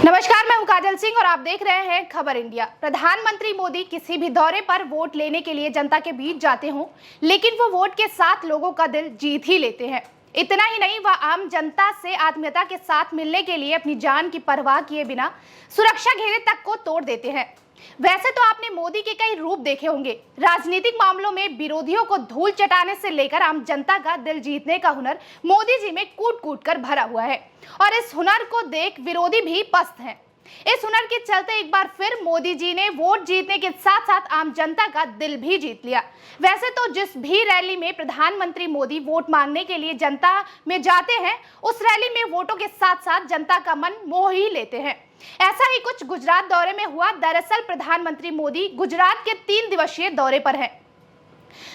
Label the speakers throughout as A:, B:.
A: नमस्कार, मैं हूं काजल सिंह और आप देख रहे हैं खबर इंडिया। प्रधानमंत्री मोदी किसी भी दौरे पर वोट लेने के लिए जनता के बीच जाते हों, लेकिन वो वोट के साथ लोगों का दिल जीत ही लेते हैं। इतना ही नहीं, वह आम जनता से आत्मीयता के साथ मिलने के लिए अपनी जान की परवाह किए बिना सुरक्षा घेरे तक को तोड़ देते हैं। वैसे तो आपने मोदी के कई रूप देखे होंगे। राजनीतिक मामलों में विरोधियों को धूल चटाने से लेकर आम जनता का दिल जीतने का हुनर मोदी जी में कूट कूट कर भरा हुआ है और इस हुनर को देख विरोधी भी पस्त हैं। इस हुनर के चलते एक बार फिर मोदी जी ने वोट जीतने के साथ साथ आम जनता का दिल भी जीत लिया। वैसे तो जिस भी रैली में प्रधानमंत्री मोदी वोट मांगने के लिए जनता में जाते हैं, उस रैली में वोटों के साथ साथ जनता का मन मोह ही लेते हैं। ऐसा ही कुछ गुजरात दौरे में हुआ। दरअसल प्रधानमंत्री मोदी गुजरात के 3 दिवसीय दौरे पर हैं।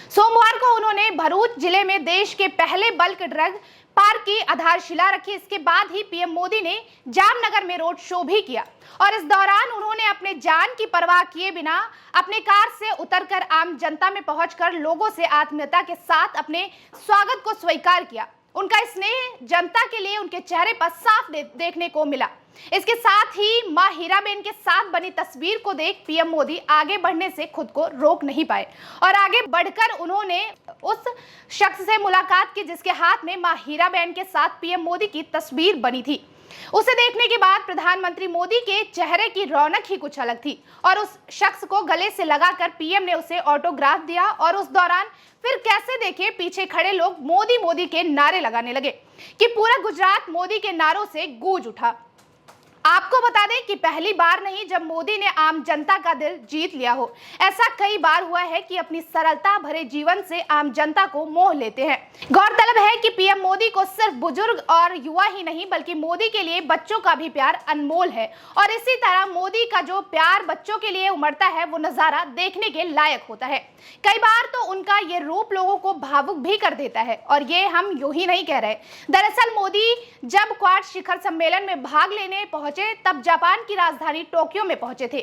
A: सोमवार को उन्होंने भरूच जिले में देश के पहले बल्क ड्रग पार्क की आधारशिला रखी। इसके बाद ही पीएम मोदी ने जामनगर में रोड शो भी किया और इस दौरान उन्होंने अपने जान की परवाह किए बिना अपने कार से उतरकर आम जनता में पहुंचकर लोगों से आत्मीयता के साथ अपने स्वागत को स्वीकार किया। उनका स्नेह जनता के लिए उनके चेहरे पर साफ देखने को मिला। इसके साथ ही मां हीराबेन के साथ बनी तस्वीर को देख पीएम मोदी आगे बढ़ने से खुद को रोक नहीं पाए और आगे बढ़कर उन्होंने उस शख्स से मुलाकात की जिसके हाथ में मां हीराबेन के साथ पीएम मोदी की तस्वीर बनी थी। उसे देखने के बाद प्रधानमंत्री मोदी के चेहरे की रौनक ही कुछ अलग थी और उस शख्स को गले से लगाकर पीएम ने उसे ऑटोग्राफ दिया और उस दौरान फिर कैसे देखे पीछे खड़े लोग मोदी मोदी के नारे लगाने लगे कि पूरा गुजरात मोदी के नारों से गूंज उठा। आपको बता दें कि पहली बार नहीं जब मोदी ने आम जनता का दिल जीत लिया हो। ऐसा कई बार हुआ है कि अपनी सरलता भरे जीवन से आम जनता को मोह लेते हैं। गौरतलब है कि पीएम मोदी को सिर्फ बुजुर्ग और युवा ही नहीं बल्कि मोदी के लिए बच्चों का भी प्यार अनमोल है और इसी तरह मोदी का जो प्यार बच्चों के लिए उमड़ता है वो नजारा देखने के लायक होता है। कई बार तो उनका ये रूप लोगों को भावुक भी कर देता है और ये हम यूं ही नहीं कह रहे। दरअसल मोदी जब क्वाड शिखर सम्मेलन में भाग लेने तब जापान की राजधानी टोक्यो में पहुंचे थे।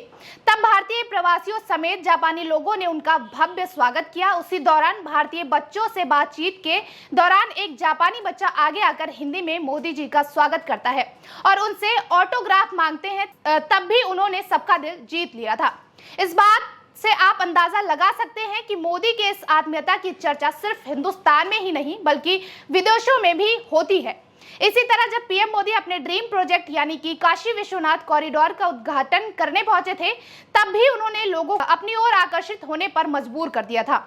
A: तब भारतीय प्रवासियों समेत जापानी लोगों ने उनका भव्य स्वागत किया। उसी दौरान भारतीय बच्चों से बातचीत के दौरान एक जापानी बच्चा आगे आकर हिंदी में मोदी जी का स्वागत करता है और उनसे ऑटोग्राफ मांगते हैं। तब भी उन्होंने सबका दिल जीत लिया था। इस बात से आप अंदाजा लगा सकते हैं कि मोदी के इस आत्मीयता की चर्चा सिर्फ हिंदुस्तान में ही नहीं बल्कि विदेशों में भी होती है। इसी तरह जब पीएम मोदी अपने ड्रीम प्रोजेक्ट यानी कि काशी विश्वनाथ कॉरिडोर का उद्घाटन करने पहुंचे थे, तब भी उन्होंने लोगों को अपनी ओर आकर्षित होने पर मजबूर कर दिया था,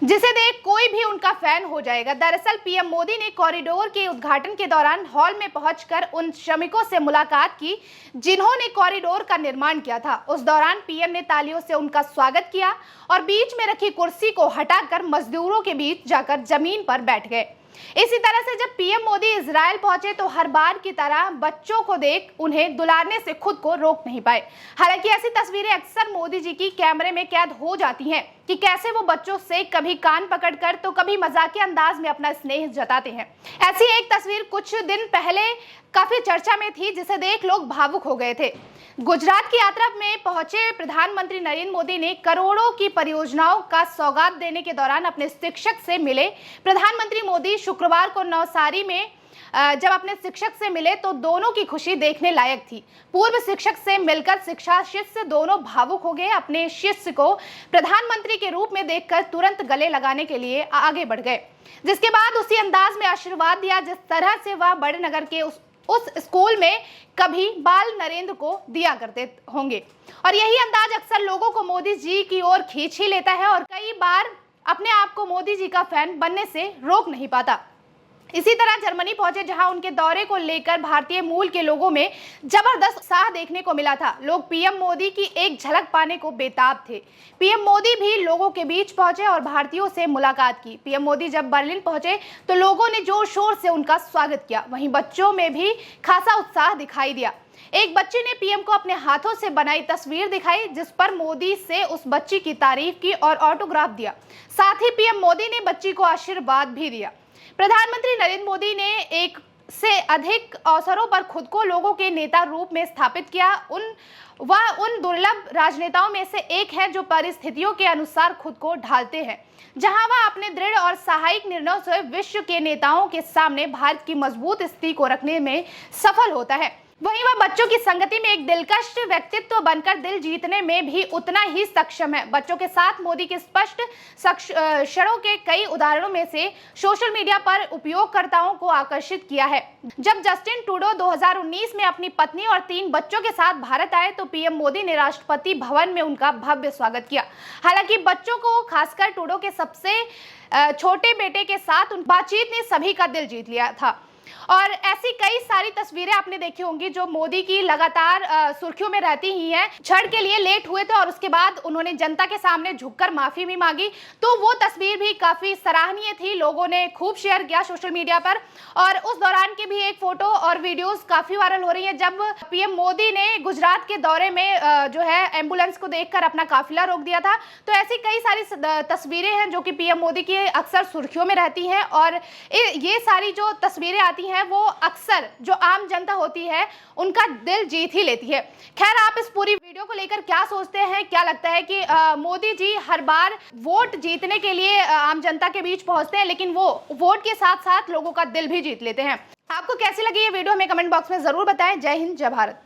A: जिसे देख कोई भी उनका फैन हो जाएगा। दरअसल पीएम मोदी ने कॉरिडोर के उद्घाटन के दौरान हॉल में पहुंचकर उन श्रमिकों से मुलाकात की जिन्होंने कॉरिडोर का निर्माण किया था। उस दौरान पीएम ने तालियों से उनका स्वागत किया और बीच में रखी कुर्सी को हटाकर मजदूरों के बीच जाकर जमीन पर बैठ गए। इसी तरह से जब पीएम मोदी इजराइल पहुंचे तो हर बार की तरह बच्चों को देख उन्हें दुलारने से खुद को रोक नहीं पाए। हालांकि ऐसी तस्वीरें अक्सर मोदी जी की कैमरे में कैद हो जाती हैं कि कैसे वो बच्चों से कभी कान पकड़कर तो कभी मजाकिया अंदाज में अपना स्नेह जताते हैं। ऐसी एक तस्वीर कुछ दिन पहले काफी चर्चा में थी जिसे देख लोग भावुक हो गए थे। गुजरात की यात्रा में पहुंचे प्रधानमंत्री नरेंद्र मोदी ने करोड़ों की परियोजनाओं का सौगात देने के दौरान अपने शिक्षक से मिले। प्रधानमंत्री मोदी शुक्रवार को नवसारी में जब अपने शिक्षक से मिले तो दोनों की खुशी देखने लायक थी। पूर्व शिक्षक से मिलकर शिक्षा शिष्य दोनों भावुक हो गए। अपने शिष्य को प्रधानमंत्री के रूप में देखकर तुरंत गले लगाने के लिए आगे बढ़ गए, जिसके बाद उसी अंदाज में आशीर्वाद दिया जिस तरह से वह बड़े नगर के उस स्कूल में कभी बाल नरेंद्र को दिया करते होंगे। और यही अंदाज अक्सर लोगों को मोदी जी की ओर खींच ही लेता है और कई बार अपने आप को मोदी जी का फैन बनने से रोक नहीं पाता। इसी तरह जर्मनी पहुंचे जहां उनके दौरे को लेकर भारतीय मूल के लोगों में जबरदस्त उत्साह देखने को मिला था। लोग पीएम मोदी की एक झलक पाने को बेताब थे। पीएम मोदी भी लोगों के बीच पहुंचे और भारतीयों से मुलाकात की। पीएम मोदी जब बर्लिन पहुंचे तो लोगों ने जोर शोर से उनका स्वागत किया। वहीं बच्चों में भी खासा उत्साह दिखाई दिया। एक बच्चे ने पीएम को अपने हाथों से बनाई तस्वीर दिखाई जिस पर मोदी से उस बच्ची की तारीफ की और ऑटोग्राफ दिया। साथ ही पीएम मोदी ने बच्ची को आशीर्वाद भी दिया। प्रधानमंत्री नरेंद्र मोदी ने एक से अधिक अवसरों पर खुद को लोगों के नेता रूप में स्थापित किया। वह उन दुर्लभ राजनेताओं में से एक है जो परिस्थितियों के अनुसार खुद को ढालते हैं, जहां वह अपने दृढ़ और सहायक निर्णयों से विश्व के नेताओं के सामने भारत की मजबूत स्थिति को रखने में सफल होता है। वहीं वह बच्चों की संगति में एक दिलकश व्यक्तित्व बनकर दिल जीतने में भी उतना ही सक्षम है। बच्चों के साथ मोदी के स्पष्ट क्षणों के कई उदाहरणों में से सोशल मीडिया पर उपयोगकर्ताओं को आकर्षित किया है। जब जस्टिन ट्रूडो 2019 में अपनी पत्नी और 3 बच्चों के साथ भारत आए तो पीएम मोदी ने राष्ट्रपति भवन में उनका भव्य स्वागत किया। हालांकि बच्चों को, खासकर ट्रूडो के सबसे छोटे बेटे के साथ बातचीत ने सभी का दिल जीत लिया था। और ऐसी कई सारी तस्वीरें आपने देखी होंगी जो मोदी की लगातार सुर्खियों में रहती ही हैं। क्षण के लिए लेट हुए थे और उसके बाद उन्होंने जनता के सामने झुककर माफी भी मांगी, तो वो तस्वीर भी काफी सराहनीय थी। लोगों ने खूब शेयर किया सोशल मीडिया पर और उस दौरान की भी एक फोटो और वीडियोस काफी वायरल हो रही है जब पीएम मोदी ने गुजरात के दौरे में जो है एम्बुलेंस को देखकर अपना काफिला रोक दिया था। तो ऐसी कई सारी तस्वीरें हैं जो कि पीएम मोदी की अक्सर सुर्खियों में रहती हैं और ये सारी जो तस्वीरें आती हैं वो अक्सर जो आम जनता होती है उनका दिल जीत ही लेती है। खैर, आप इस पूरी वीडियो को लेकर क्या सोचते हैं? क्या लगता है कि मोदी जी हर बार वोट जीतने के लिए आम जनता के बीच पहुंचते हैं लेकिन वो वोट के साथ साथ लोगों का दिल भी जीत लेते हैं? आपको कैसी लगी ये वीडियो हमें कमेंट बॉक्स में जरूर बताएं। जय हिंद, जय भारत।